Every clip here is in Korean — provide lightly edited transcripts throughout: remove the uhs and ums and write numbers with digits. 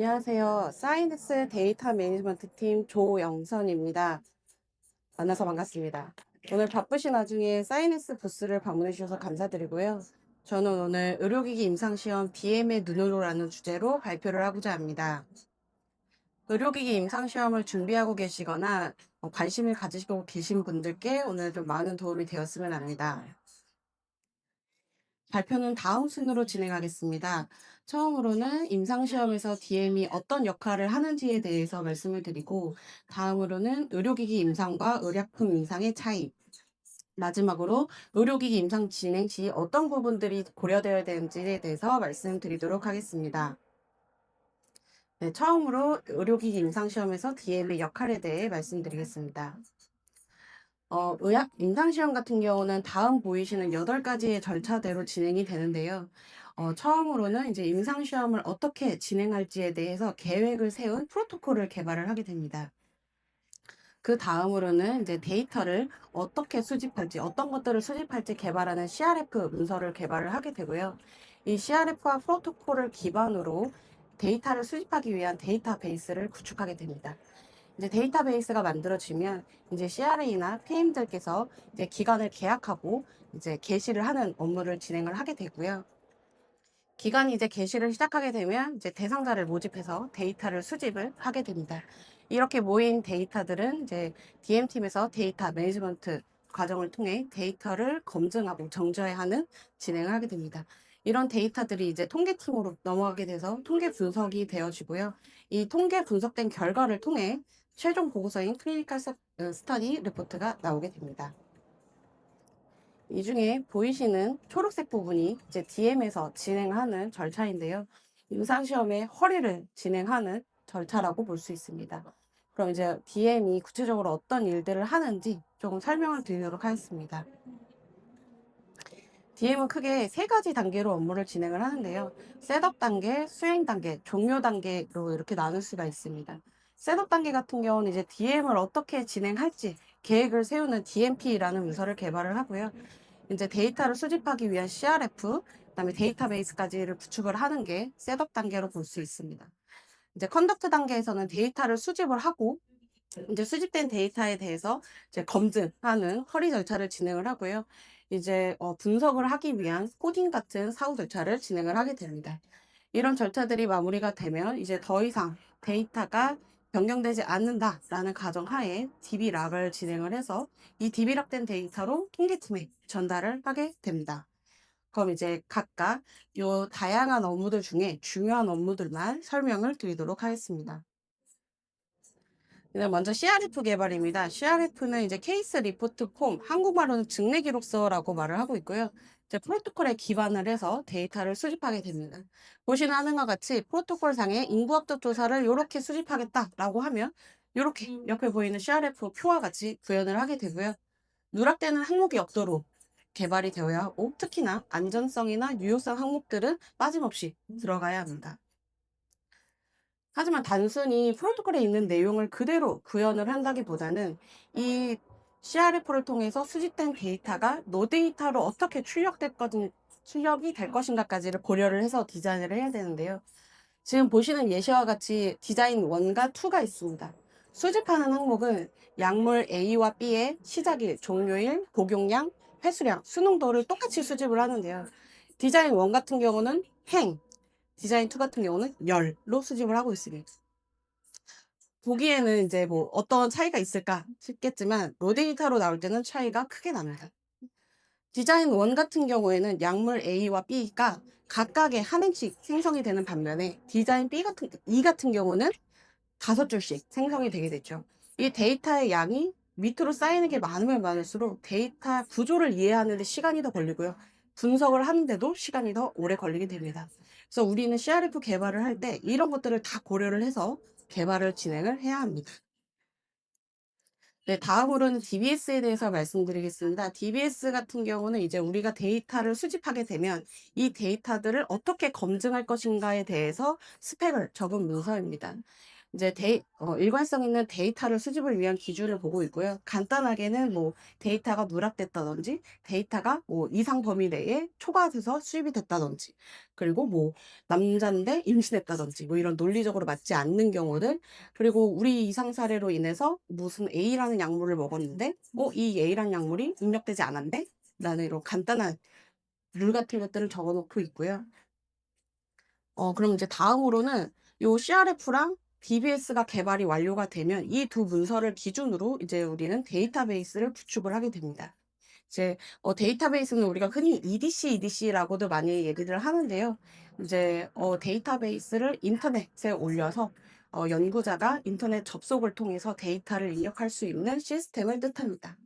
안녕하세요. 사이언스 데이터 매니지먼트 팀 조영선입니다. 만나서 반갑습니다. 오늘 바쁘신 와중에 사이언스 부스를 방문해 주셔서 감사드리고요. 저는 오늘 의료기기 임상시험 DM의 눈으로라는 주제로 발표를 하고자 합니다. 의료기기 임상시험을 준비하고 계시거나 관심을 가지시고 계신 분들께 오늘 좀 많은 도움이 되었으면 합니다. 발표는 다음 순으로 진행하겠습니다. 처음으로는 임상시험에서 DM이 어떤 역할을 하는지에 대해서 말씀을 드리고, 다음으로는 의료기기 임상과 의약품 임상의 차이, 마지막으로 의료기기 임상 진행 시 어떤 부분들이 고려되어야 되는지에 대해서 말씀드리도록 하겠습니다. 네, 처음으로 의료기기 임상시험에서 DM의 역할에 대해 말씀드리겠습니다. 임상시험 같은 경우는 다음 보이시는 8가지의 절차대로 진행이 되는데요. 처음으로는 이제 임상시험을 어떻게 진행할지에 대해서 계획을 세운 프로토콜을 개발을 하게 됩니다. 그 다음으로는 이제 데이터를 어떻게 수집할지, 어떤 것들을 수집할지 개발하는 CRF 문서를 개발을 하게 되고요. 이 CRF와 프로토콜을 기반으로 데이터를 수집하기 위한 데이터베이스를 구축하게 됩니다. 이제 데이터베이스가 만들어지면 이제 CRA나 PM들께서 이제 기관을 계약하고 이제 게시를 하는 업무를 진행을 하게 되고요. 기관이 이제 게시를 시작하게 되면 이제 대상자를 모집해서 데이터를 수집을 하게 됩니다. 이렇게 모인 데이터들은 이제 DM팀에서 데이터 매니지먼트 과정을 통해 데이터를 검증하고 정저해하는 진행을 하게 됩니다. 이런 데이터들이 이제 통계팀으로 넘어가게 돼서 통계 분석이 되어지고요. 이 통계 분석된 결과를 통해 최종 보고서인 클리니컬 스터디 리포트가 나오게 됩니다. 이 중에 보이시는 초록색 부분이 이제 DM에서 진행하는 절차인데요. 임상시험의 허리를 진행하는 절차라고 볼 수 있습니다. 그럼 이제 DM이 구체적으로 어떤 일들을 하는지 조금 설명을 드리도록 하겠습니다. DM은 크게 3가지 단계로 업무를 진행을 하는데요. 셋업 단계, 수행 단계, 종료 단계로 이렇게 나눌 수가 있습니다. 셋업 단계 같은 경우는 이제 DM을 어떻게 진행할지 계획을 세우는 DMP라는 문서를 개발을 하고요. 이제 데이터를 수집하기 위한 CRF, 그다음에 데이터베이스까지를 구축을 하는 게 셋업 단계로 볼 수 있습니다. 이제 컨덕트 단계에서는 데이터를 수집을 하고 이제 수집된 데이터에 대해서 이제 검증하는 허리 절차를 진행을 하고요. 이제 분석을 하기 위한 코딩 같은 사후 절차를 진행을 하게 됩니다. 이런 절차들이 마무리가 되면 이제 더 이상 데이터가 변경되지 않는다라는 가정하에 DB락을 진행을 해서 이 DB락된 데이터로 통계팀에 전달을 하게 됩니다. 그럼 이제 각각 요 다양한 업무들 중에 중요한 업무들만 설명을 드리도록 하겠습니다. 네, 먼저 CRF 개발입니다. CRF는 이제 케이스 리포트 폼, 한국말로는 증례 기록서라고 말을 하고 있고요. 이제 프로토콜에 기반을 해서 데이터를 수집하게 됩니다. 보시는 화면과 같이 프로토콜 상에 인구합도 조사를 이렇게 수집하겠다라고 하면 이렇게 옆에 보이는 CRF 표와 같이 구현을 하게 되고요. 누락되는 항목이 없도록 개발이 되어야 하고 특히나 안전성이나 유효성 항목들은 빠짐없이 들어가야 합니다. 하지만 단순히 프로토콜에 있는 내용을 그대로 구현을 한다기보다는 이 CRF를 통해서 수집된 데이터가 노데이터로 어떻게 출력이 될 것인가까지를 고려를 해서 디자인을 해야 되는데요. 지금 보시는 예시와 같이 디자인 1과 2가 있습니다. 수집하는 항목은 약물 A와 B의 시작일, 종료일, 복용량, 회수량, 수능도를 똑같이 수집을 하는데요. 디자인 1 같은 경우는 행, 디자인 2 같은 경우는 열로 수집을 하고 있습니다. 보기에는 이제 뭐 어떤 차이가 있을까 싶겠지만 로데이터로 나올 때는 차이가 크게 납니다. 디자인 1 같은 경우에는 약물 A와 B가 각각의 한 행씩 생성이 되는 반면에 디자인 2 같은 경우는 5줄씩 생성이 되게 되죠. 이 데이터의 양이 밑으로 쌓이는 게 많으면 많을수록 데이터 구조를 이해하는 데 시간이 더 걸리고요. 분석을 하는데도 시간이 더 오래 걸리게 됩니다. 그래서 우리는 CRF 개발을 할 때 이런 것들을 다 고려를 해서 개발을 진행을 해야 합니다. 네, 다음으로는 DBS에 대해서 말씀드리겠습니다. DBS 같은 경우는 이제 우리가 데이터를 수집하게 되면 이 데이터들을 어떻게 검증할 것인가에 대해서 스펙을 적은 문서입니다. 이제 일관성 있는 데이터를 수집을 위한 기준을 보고 있고요. 간단하게는 뭐 데이터가 누락됐다든지 데이터가 뭐 이상 범위 내에 초과돼서 수입이 됐다든지 그리고 뭐 남잔데 임신했다든지 뭐 이런 논리적으로 맞지 않는 경우들 그리고 우리 이상 사례로 인해서 무슨 A라는 약물을 먹었는데 이 A라는 약물이 입력되지 않았네? 라는 이런 간단한 룰 같은 것들을 적어 놓고 있고요. 그럼 이제 다음으로는 요 CRF랑 DBS가 개발이 완료가 되면 이 두 문서를 기준으로 이제 우리는 데이터베이스를 구축을 하게 됩니다. 이제 데이터베이스는 우리가 흔히 EDC라고도 많이 얘기를 하는데요. 이제 데이터베이스를 인터넷에 올려서 연구자가 인터넷 접속을 통해서 데이터를 입력할 수 있는 시스템을 뜻합니다.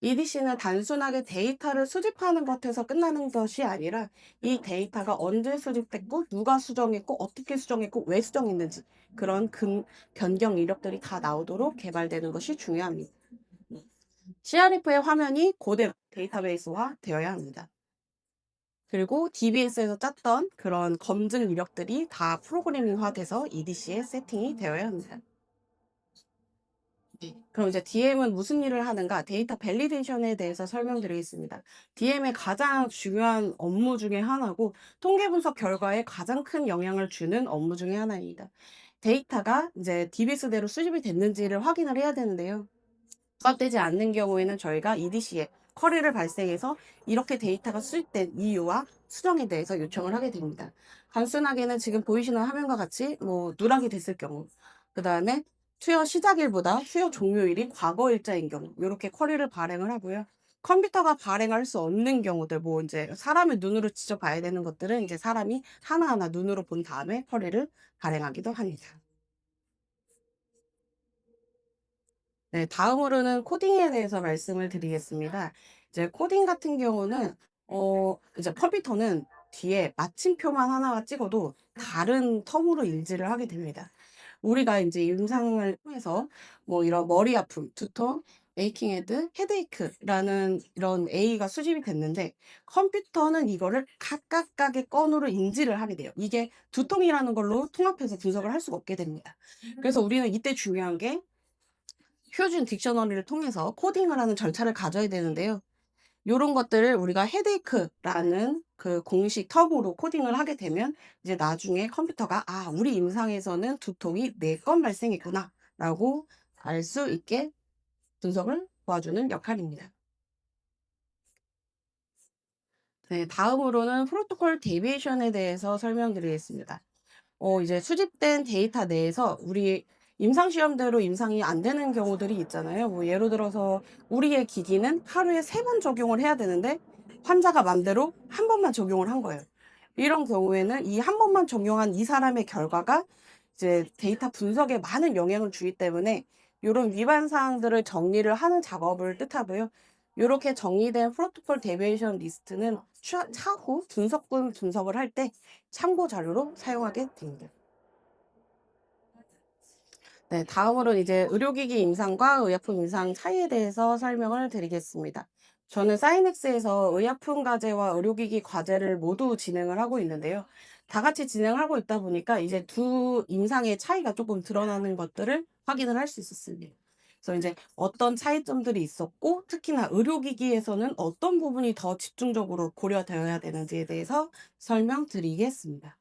EDC는 단순하게 데이터를 수집하는 것에서 끝나는 것이 아니라 이 데이터가 언제 수집됐고 누가 수정했고 어떻게 수정했고 왜 수정했는지 그런 변경 이력들이 다 나오도록 개발되는 것이 중요합니다. CRF의 화면이 그대로 데이터베이스화 되어야 합니다. 그리고 DBS에서 짰던 그런 검증 이력들이 다 프로그래밍화돼서 EDC에 세팅이 되어야 합니다. 네. 그럼 이제 DM은 무슨 일을 하는가? 데이터 밸리데이션에 대해서 설명드리겠습니다. DM의 가장 중요한 업무 중에 하나고 통계 분석 결과에 가장 큰 영향을 주는 업무 중에 하나입니다. 데이터가 이제 DBS대로 수집이 됐는지를 확인을 해야 되는데요. 부합되지 않는 경우에는 저희가 EDC에 쿼리를 발생해서 이렇게 데이터가 수집된 이유와 수정에 대해서 요청을 하게 됩니다. 단순하게는 지금 보이시는 화면과 같이 뭐 누락이 됐을 경우, 그 다음에 투여 시작일보다 투여 종료일이 과거 일자인 경우, 이렇게 쿼리를 발행을 하고요. 컴퓨터가 발행할 수 없는 경우들, 뭐 이제 사람의 눈으로 직접 봐야 되는 것들은 이제 사람이 하나하나 눈으로 본 다음에 쿼리를 발행하기도 합니다. 네, 다음으로는 코딩에 대해서 말씀을 드리겠습니다. 이제 코딩 같은 경우는 이제 컴퓨터는 뒤에 마침표만 하나가 찍어도 다른 텀으로 인지를 하게 됩니다. 우리가 이제 임상을 통해서 뭐 이런 머리 아픔, 두통, 에이킹 헤드, 헤데이크라는 이런 A가 수집이 됐는데 컴퓨터는 이거를 각각의 건으로 인지를 하게 돼요. 이게 두통이라는 걸로 통합해서 분석을 할 수가 없게 됩니다. 그래서 우리는 이때 중요한 게 표준 딕셔너리를 통해서 코딩을 하는 절차를 가져야 되는데요. 요런 것들을 우리가 헤데이크라는 그 공식 텀으로 코딩을 하게 되면 이제 나중에 컴퓨터가 우리 임상에서는 두통이 4건 발생했구나 라고 알 수 있게 분석을 도와주는 역할입니다. 네, 다음으로는 프로토콜 데비에이션에 대해서 설명드리겠습니다. 이제 수집된 데이터 내에서 우리 임상 시험대로 임상이 안 되는 경우들이 있잖아요. 뭐 예를 들어서 우리의 기기는 하루에 3번 적용을 해야 되는데 환자가 맘대로 한 번만 적용을 한 거예요. 이런 경우에는 이 한 번만 적용한 이 사람의 결과가 이제 데이터 분석에 많은 영향을 주기 때문에 이런 위반 사항들을 정리를 하는 작업을 뜻하고요. 이렇게 정리된 프로토콜 데비에이션 리스트는 차후 분석을 할 때 참고 자료로 사용하게 됩니다. 네, 다음으로는 이제 의료기기 임상과 의약품 임상 차이에 대해서 설명을 드리겠습니다. 저는 사이넥스에서 의약품 과제와 의료기기 과제를 모두 진행을 하고 있는데요. 다 같이 진행하고 있다 보니까 이제 두 임상의 차이가 조금 드러나는 것들을 확인을 할 수 있었습니다. 그래서 이제 어떤 차이점들이 있었고, 특히나 의료기기에서는 어떤 부분이 더 집중적으로 고려되어야 되는지에 대해서 설명드리겠습니다.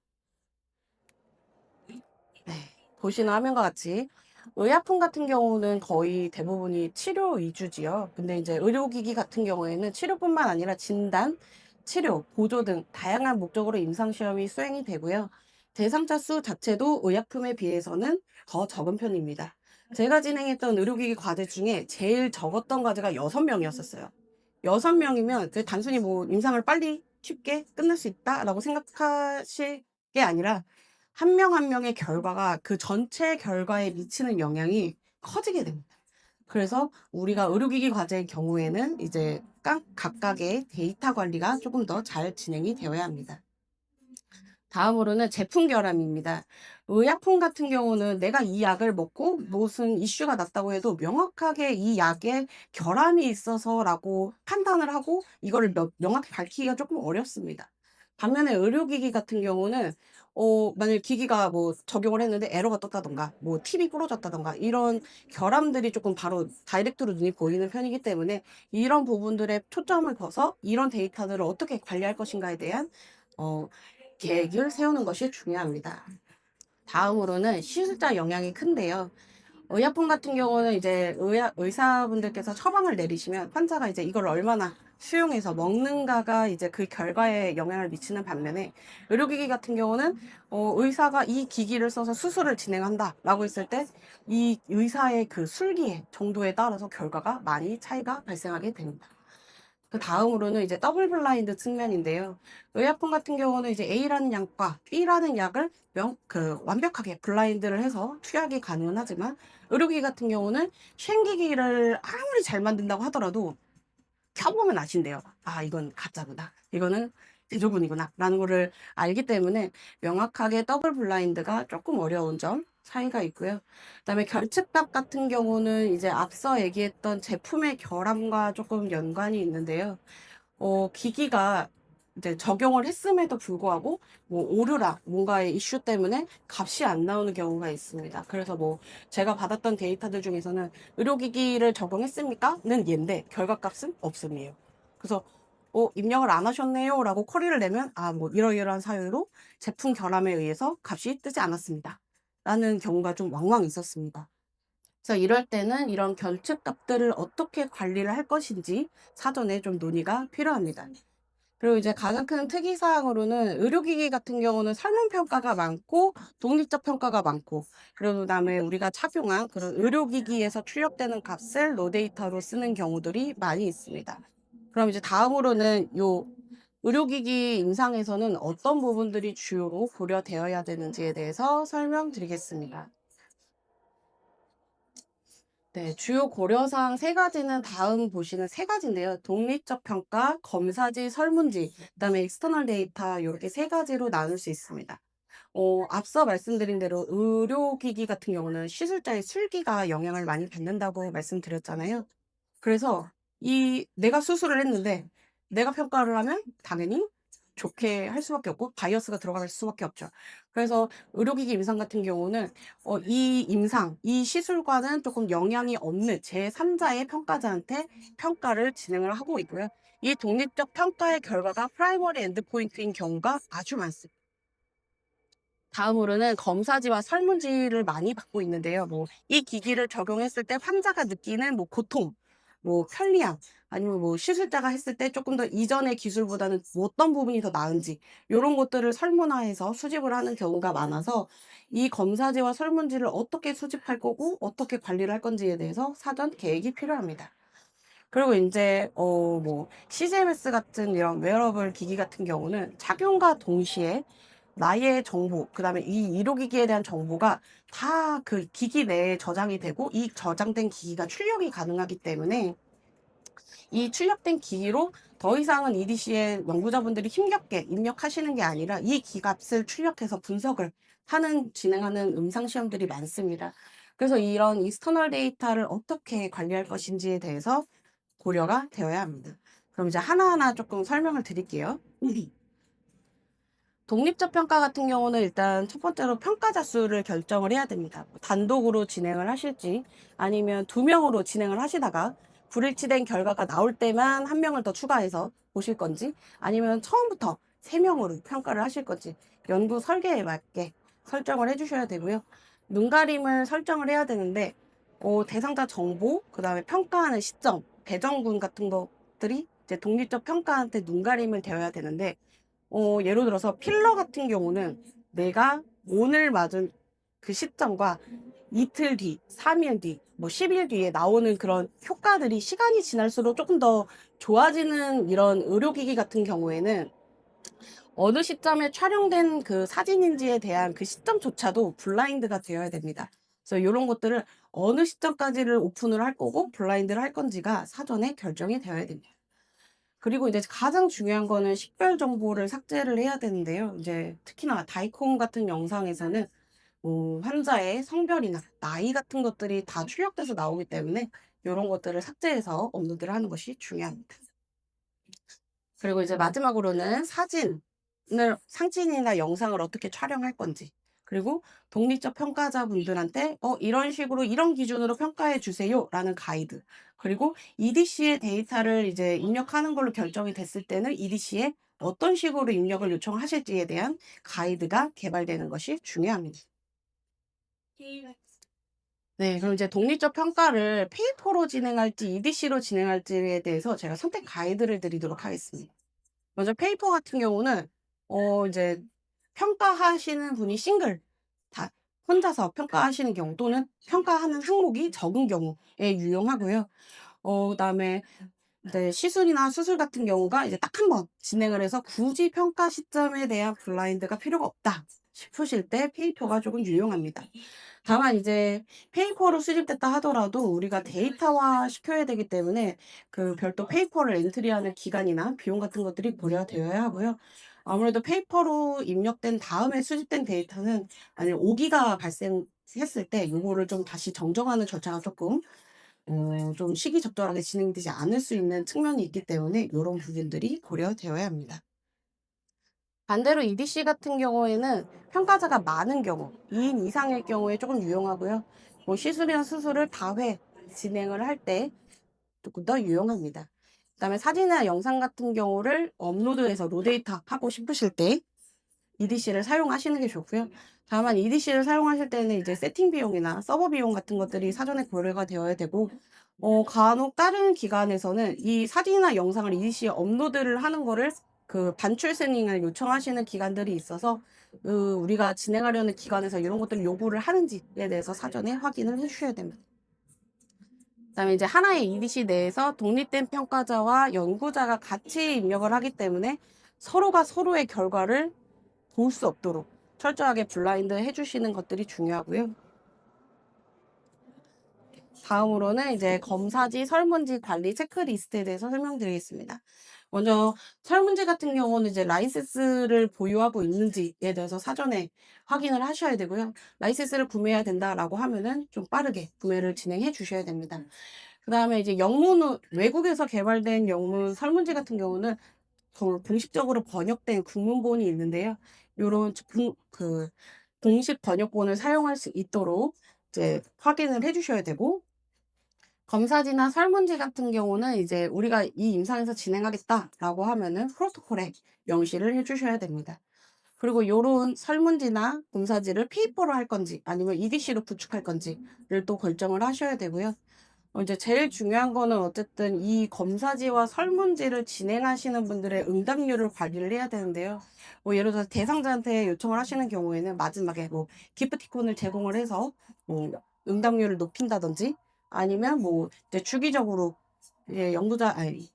네. 보시는 화면과 같이 의약품 같은 경우는 거의 대부분이 치료 위주지요. 근데 이제 의료기기 같은 경우에는 치료뿐만 아니라 진단, 치료, 보조 등 다양한 목적으로 임상시험이 수행이 되고요. 대상자 수 자체도 의약품에 비해서는 더 적은 편입니다. 제가 진행했던 의료기기 과제 중에 제일 적었던 과제가 6명이었었어요. 6명이면 그 단순히 뭐 임상을 빨리 쉽게 끝낼 수 있다라고 생각하실 게 아니라 한 명 한 명의 결과가 그 전체 결과에 미치는 영향이 커지게 됩니다. 그래서 우리가 의료기기 과제의 경우에는 이제 각각의 데이터 관리가 조금 더 잘 진행이 되어야 합니다. 다음으로는 제품 결함입니다. 의약품 같은 경우는 내가 이 약을 먹고 무슨 이슈가 났다고 해도 명확하게 이 약에 결함이 있어서라고 판단을 하고 이거를 명확히 밝히기가 조금 어렵습니다. 반면에 의료기기 같은 경우는 만약에 기기가 뭐 적용을 했는데 에러가 떴다든가 뭐 팁이 부러졌다든가 이런 결함들이 조금 바로 다이렉트로 눈에 보이는 편이기 때문에 이런 부분들에 초점을 둬서 이런 데이터들을 어떻게 관리할 것인가에 대한 어 계획을 세우는 것이 중요합니다. 다음으로는 시술자 영향이 큰데요. 의약품 같은 경우는 이제 의사분들께서 처방을 내리시면 환자가 이제 이걸 얼마나 수용해서 먹는가가 이제 그 결과에 영향을 미치는 반면에 의료기기 같은 경우는 의사가 이 기기를 써서 수술을 진행한다라고 했을 때 이 의사의 그 술기의 정도에 따라서 결과가 많이 차이가 발생하게 됩니다. 그 다음으로는 이제 더블 블라인드 측면인데요. 의약품 같은 경우는 이제 A라는 약과 B라는 약을 완벽하게 블라인드를 해서 투약이 가능은 하지만 의료기기 같은 경우는 시행기기를 아무리 잘 만든다고 하더라도 켜보면 아신대요. '아 이건 가짜구나. 이거는 대조군이구나.' 라는 거를 알기 때문에 명확하게 더블 블라인드가 조금 어려운 점 차이가 있고요. 그다음에 결측값 같은 경우는 이제 앞서 얘기했던 제품의 결함과 조금 연관이 있는데요. 기기가 이제 적용을 했음에도 불구하고 뭐 오류라 뭔가의 이슈 때문에 값이 안 나오는 경우가 있습니다. 그래서 뭐 제가 받았던 데이터들 중에서는 "의료기기를 적용했습니까?"는 예인데 결과값은 없음이에요. 그래서 "입력을 안 하셨네요."라고 쿼리를 내면 "아 뭐 이러이러한 사유로 제품 결함에 의해서 값이 뜨지 않았습니다."라는 경우가 좀 왕왕 있었습니다. 그래서 이럴 때는 이런 결측값들을 어떻게 관리를 할 것인지 사전에 좀 논의가 필요합니다. 그리고 이제 가장 큰 특이사항으로는 의료기기 같은 경우는 설문평가가 많고 독립적 평가가 많고 그리고 그다음에 우리가 착용한 그런 의료기기에서 출력되는 값을 로데이터로 쓰는 경우들이 많이 있습니다. 그럼 이제 다음으로는 요 의료기기 임상에서는 어떤 부분들이 주요로 고려되어야 되는지에 대해서 설명드리겠습니다. 네. 주요 고려사항 세 가지는 다음 보시는 세 가지인데요. 독립적 평가, 검사지, 설문지, 그다음에 익스터널 데이터 요렇게 세 가지로 나눌 수 있습니다. 앞서 말씀드린 대로 의료기기 같은 경우는 시술자의 술기가 영향을 많이 받는다고 말씀드렸잖아요. 그래서 이 내가 수술을 했는데 내가 평가를 하면 당연히 좋게 할 수밖에 없고 바이어스가 들어갈 수밖에 없죠. 그래서 의료기기 임상 같은 경우는 이 시술과는 조금 영향이 없는 제3 자의 평가자한테 평가를 진행을 하고 있고요. 이 독립적 평가의 결과가 프라이머리 엔드포인트인 경우가 아주 많습니다. 다음으로는 검사지와 설문지를 많이 받고 있는데요. 뭐 이 기기를 적용했을 때 환자가 느끼는 뭐 고통, 뭐 편리함, 아니면 뭐 시술자가 했을 때 조금 더 이전의 기술보다는 뭐 어떤 부분이 더 나은지 요런 것들을 설문화해서 수집을 하는 경우가 많아서 이 검사지와 설문지를 어떻게 수집할 거고 어떻게 관리를 할 건지에 대해서 사전 계획이 필요합니다. 그리고 인제 뭐 CGMS 같은 이런 웨어러블 기기 같은 경우는 착용과 동시에 나의 정보, 그다음에 이 의료기기에 대한 정보가 다 그 기기 내에 저장이 되고 이 저장된 기기가 출력이 가능하기 때문에 이 출력된 기기로 더 이상은 EDC에 연구자분들이 힘겹게 입력하시는 게 아니라 이 기값을 출력해서 분석을 진행하는 임상 시험들이 많습니다. 그래서 이런 익스터널 데이터를 어떻게 관리할 것인지에 대해서 고려가 되어야 합니다. 그럼 이제 하나하나 조금 설명을 드릴게요. 독립적 평가 같은 경우는 일단 첫 번째로 평가자 수를 결정을 해야 됩니다. 뭐 단독으로 진행을 하실지 아니면 두 명으로 진행을 하시다가 불일치된 결과가 나올 때만 한 명을 더 추가해서 보실 건지 아니면 처음부터 세 명으로 평가를 하실 건지 연구 설계에 맞게 설정을 해 주셔야 되고요. 눈가림을 설정을 해야 되는데 대상자 정보, 그다음에 평가하는 시점, 배정군 같은 것들이 이제 독립적 평가한테 눈가림을 되어야 되는데 예를 들어서 필러 같은 경우는 내가 오늘 맞은 그 시점과 이틀 뒤, 3일 뒤, 뭐 10일 뒤에 나오는 그런 효과들이 시간이 지날수록 조금 더 좋아지는 이런 의료기기 같은 경우에는 어느 시점에 촬영된 그 사진인지에 대한 그 시점조차도 블라인드가 되어야 됩니다. 그래서 요런 것들을 어느 시점까지를 오픈을 할 거고 블라인드를 할 건지가 사전에 결정이 되어야 됩니다. 그리고 이제 가장 중요한 거는 식별 정보를 삭제를 해야 되는데요. 이제 특히나 다이콘 같은 영상에서는 환자의 성별이나 나이 같은 것들이 다 출력돼서 나오기 때문에 요런 것들을 삭제해서 업로드를 하는 것이 중요합니다. 그리고 이제 마지막으로는 사진. 상징이나 영상을 어떻게 촬영할 건지, 그리고 독립적 평가자분들한테 이런 식으로 이런 기준으로 평가해 주세요라는 가이드, 그리고 EDC의 데이터를 이제 입력하는 걸로 결정이 됐을 때는 EDC에 어떤 식으로 입력을 요청하실지에 대한 가이드가 개발되는 것이 중요합니다. 네, 그럼 이제 독립적 평가를 페이퍼로 진행할지 EDC로 진행할지에 대해서 제가 선택 가이드를 드리도록 하겠습니다. 먼저 페이퍼 같은 경우는 이제 평가하시는 분이 싱글 다 혼자서 평가하시는 경우, 또는 평가하는 항목이 적은 경우에 유용하고요. 그다음에 네, 시술이나 수술 같은 경우가 이제 딱 한 번 진행을 해서 굳이 평가 시점에 대한 블라인드가 필요가 없다 싶으실 때 페이퍼가 조금 유용합니다. 다만 이제 페이퍼로 수집됐다 하더라도 우리가 데이터화 시켜야 되기 때문에 그 별도 페이퍼를 엔트리하는 기간이나 비용 같은 것들이 고려되어야 하고요. 아무래도 페이퍼로 입력된 다음에 수집된 데이터는 만약 오기가 발생했을 때 요거를 좀 다시 정정하는 절차가 조금 좀 시기적절하게 진행되지 않을 수 있는 측면이 있기 때문에 요런 부분들이 고려되어야 합니다. 반대로 EDC 같은 경우에는 평가자가 많은 경우, 2인 이상의 경우에 조금 유용하고요. 뭐 시술이나 수술을 다회 진행을 할 때 조금 더 유용합니다. 그다음에 사진이나 영상 같은 경우를 업로드해서 로데이터 하고 싶으실 때 EDC를 사용하시는 게 좋고요. 다만 EDC를 사용하실 때는 이제 세팅 비용이나 서버 비용 같은 것들이 사전에 고려가 되어야 되고, 간혹 다른 기관에서는 이 사진이나 영상을 EDC에 업로드를 하는 거를 그 반출 승인을 요청하시는 기관들이 있어서 우리가 진행하려는 기관에서 이런 것들을 요구를 하는지에 대해서 사전에 확인을 해주셔야 됩니다. 그다음에 이제 하나의 EDC 내에서 독립된 평가자와 연구자가 같이 입력을 하기 때문에 서로가 서로의 결과를 볼 수 없도록 철저하게 블라인드 해주시는 것들이 중요하고요. 다음으로는 이제 검사지, 설문지 관리 체크리스트에 대해서 설명드리겠습니다. 먼저 설문지 같은 경우는 이제 라이센스를 보유하고 있는지에 대해서 사전에 확인을 하셔야 되고요. 라이센스를 구매해야 된다라고 하면은 좀 빠르게 구매를 진행해 주셔야 됩니다. 그 다음에 이제 영문은 외국에서 개발된 영문 설문지 같은 경우는 공식적으로 번역된 국문본이 있는데요. 요런 공식 번역본을 사용할 수 있도록 이제 확인을 해 주셔야 되고, 검사지나 설문지 같은 경우는 이제 우리가 이 임상에서 진행하겠다라고 하면은 프로토콜에 명시를 해 주셔야 됩니다. 그리고 요런 설문지나 검사지를 페이퍼로 할 건지 아니면 EDC로 구축할 건지를 또 결정을 하셔야 되고요. 이제 제일 중요한 거는 어쨌든 이 검사지와 설문지를 진행하시는 분들의 응답률을 관리를 해야 되는데요. 뭐 예를 들어서 대상자한테 요청을 하시는 경우에는 마지막에 뭐 기프티콘을 제공을 해서 뭐 응답률을 높인다든지, 아니면 뭐 이제 주기적으로 연구자 아니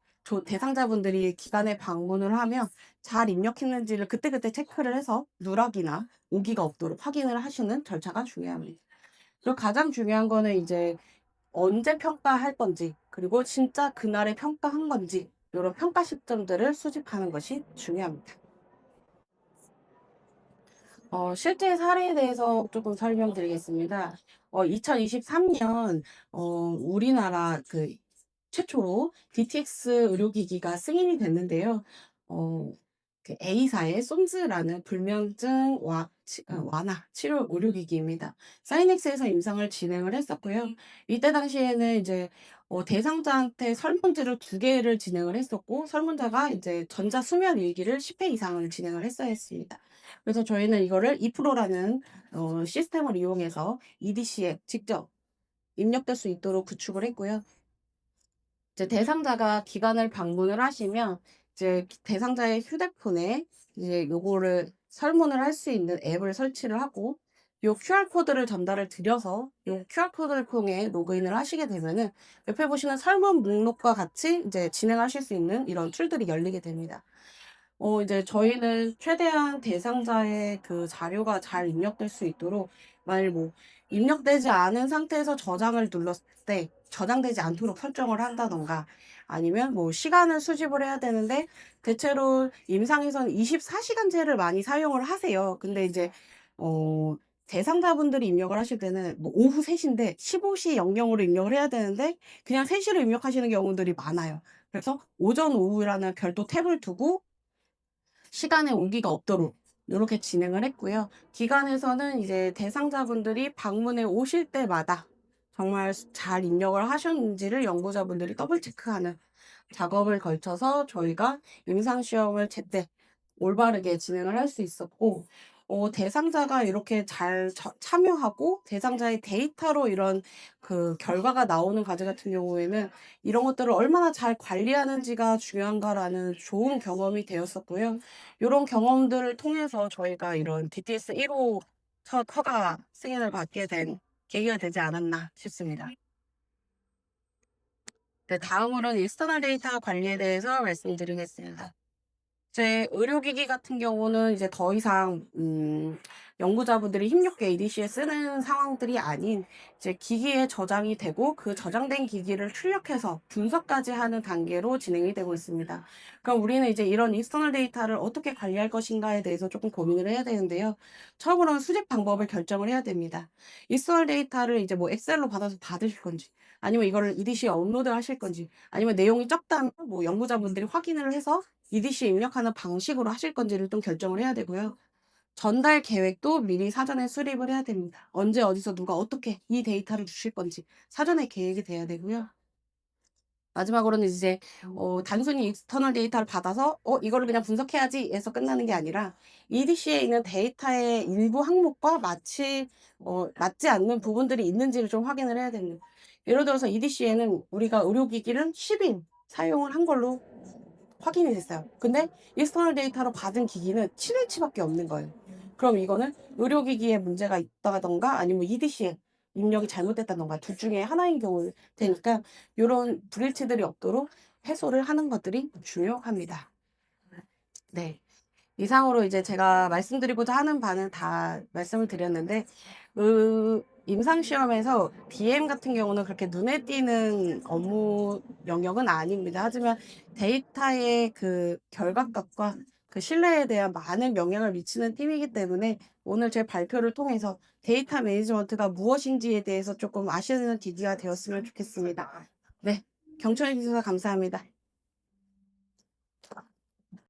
대상자분들이 기관에 방문을 하면 잘 입력했는지를 그때그때 체크를 해서 누락이나 오기가 없도록 확인을 하시는 절차가 중요합니다. 그리고 가장 중요한 거는 이제 언제 평가할 건지, 그리고 진짜 그날에 평가한 건지, 이런 평가 시점들을 수집하는 것이 중요합니다. 실제 사례에 대해서 조금 설명드리겠습니다. 2023년 우리나라 최초로 DTX 의료기기가 승인이 됐는데요. 어, A사의 솜즈라는 불면증 완화 치료 의료기기입니다. 사이넥스에서 임상을 진행을 했었고요. 이때 당시에는 이제 대상자한테 설문지를 2개를 진행을 했었고, 설문자가 이제 전자 수면 일기를 10회 이상을 진행을 했어야 했습니다. 그래서 저희는 이거를 e프로라는 시스템을 이용해서 EDC에 직접 입력될 수 있도록 구축을 했고요. 이제 대상자가 기관을 방문을 하시면 이제 대상자의 휴대폰에 이제 요거를 설문을 할 수 있는 앱을 설치를 하고, 요 QR코드를 전달을 드려서 요 QR코드를 통해 로그인을 하시게 되면은 옆에 보시는 설문 목록과 같이 이제 진행하실 수 있는 이런 툴들이 열리게 됩니다. 이제 저희는 최대한 대상자의 그 자료가 잘 입력될 수 있도록, 만일 뭐 입력되지 않은 상태에서 저장을 눌렀을 때 저장되지 않도록 설정을 한다던가, 아니면 뭐 시간을 수집을 해야 되는데 대체로 임상에서는 24시간제를 많이 사용을 하세요. 근데 이제 어 대상자분들이 입력을 하실 때는 뭐 오후 3시인데 15시 00으로 입력을 해야 되는데 그냥 3시로 입력하시는 경우들이 많아요. 그래서 오전, 오후라는 별도 탭을 두고 시간에 오기가 없도록 요렇게 진행을 했고요. 기관에서는 이제 대상자분들이 방문에 오실 때마다 정말 잘 입력을 하셨는지를 연구자분들이 더블 체크하는 작업을 걸쳐서 저희가 임상시험을 제때 올바르게 진행을 할 수 있었고, 대상자가 이렇게 잘 참여하고 대상자의 데이터로 이런 그 결과가 나오는 과제 같은 경우에는 이런 것들을 얼마나 잘 관리하는지가 중요한가라는 좋은 경험이 되었었고요. 요런 경험들을 통해서 저희가 이런 DTS 1호 첫 허가 승인을 받게 된 계기가 되지 않았나 싶습니다. 네, 다음으로는 익스터널 데이터 관리에 대해서 말씀드리겠습니다. 제 의료기기 같은 경우는 이제 더 이상 연구자분들이 힘겹게 EDC에 쓰는 상황들이 아닌 이제 기기에 저장이 되고 그 저장된 기기를 출력해서 분석까지 하는 단계로 진행이 되고 있습니다. 그럼 우리는 이제 이런 익스터널 데이터를 어떻게 관리할 것인가에 대해서 조금 고민을 해야 되는데요. 처음으로는 수집 방법을 결정을 해야 됩니다. 익스터널 데이터를 이제 뭐 엑셀로 받아서 받으실 건지, 아니면 이거를 EDC에 업로드 하실 건지, 아니면 내용이 적다면 뭐 연구자분들이 확인을 해서 EDC에 입력하는 방식으로 하실 건지를 좀 결정을 해야 되고요. 전달 계획도 미리 사전에 수립을 해야 됩니다. 언제 어디서 누가 어떻게 이 데이터를 주실 건지 사전에 계획이 돼야 되고요. 마지막으로는 이제 단순히 익스터널 데이터를 받아서 이거를 그냥 분석해야지 해서 끝나는 게 아니라 EDC에 있는 데이터의 일부 항목과 맞지 않는 부분들이 있는지를 좀 확인을 해야 됩니다. 예를 들어서 EDC에는 우리가 의료기기를 10일 사용을 한 걸로 확인이 됐어요. 근데 익스터널 데이터로 받은 기기는 7일치밖에 없는 거예요. 그럼 이거는 의료기기에 문제가 있다던가 아니면 EDC에 입력이 잘못됐다던가 둘 중에 하나인 경우 되니까 요런 불일치들이 없도록 해소를 하는 것들이 중요합니다. 네. 이상으로 이제 제가 말씀드리고자 하는 바는 다 말씀을 드렸는데, 임상시험에서 DM 같은 경우는 그렇게 눈에 띄는 업무 영역은 아닙니다. 하지만 데이터의 그 결과값과 그 신뢰에 대한 많은 영향을 미치는 팀이기 때문에 오늘 제 발표를 통해서 데이터 매니지먼트가 무엇인지에 대해서 조금 아시는 계기가 되었으면 좋겠습니다. 네. 경청해 주셔서 감사합니다.